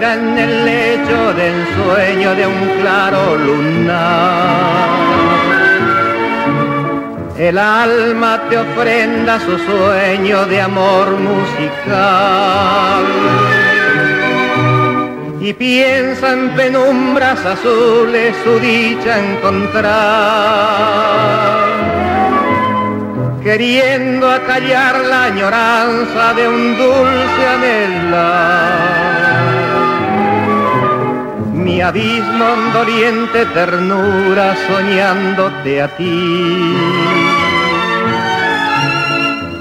vida en el lecho del sueño de un claro lunar. El alma te ofrenda su sueño de amor musical y piensa en penumbras azules su dicha encontrar, queriendo acallar la añoranza de un dulce anhelar. Mi abismo en doliente ternura soñándote a ti,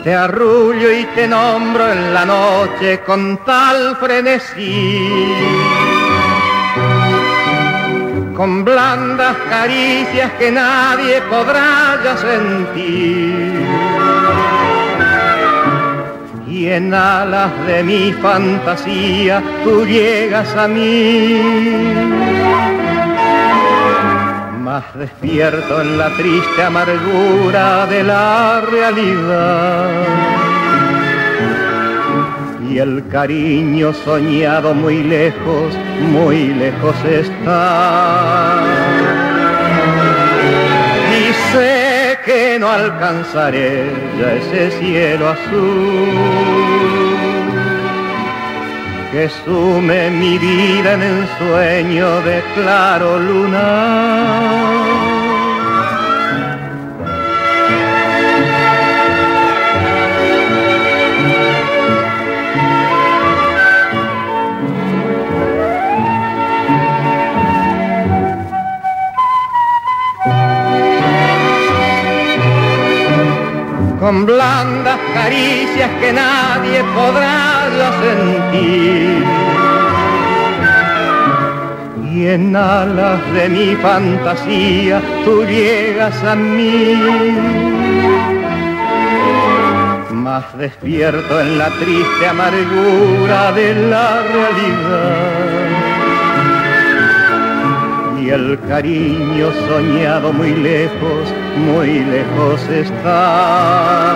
te arrullo y te nombro en la noche con tal frenesí, con blandas caricias que nadie podrá ya sentir. Y en alas de mi fantasía tú llegas a mí, más despierto en la triste amargura de la realidad. Y el cariño soñado muy lejos está. Y sé que no alcanzaré ya ese cielo azul que sume mi vida en el sueño de claro lunar. Con blandas caricias que nadie podrá ya sentir, y en alas de mi fantasía tú llegas a mí, más despierto en la triste amargura de la realidad. Y el cariño soñado muy lejos está.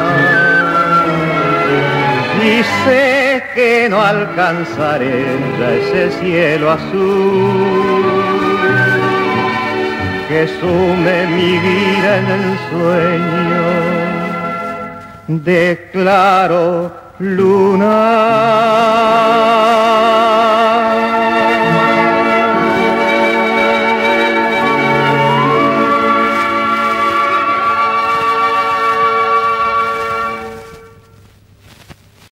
Y sé que no alcanzaré ya ese cielo azul que sume mi vida en el sueño de claro lunar.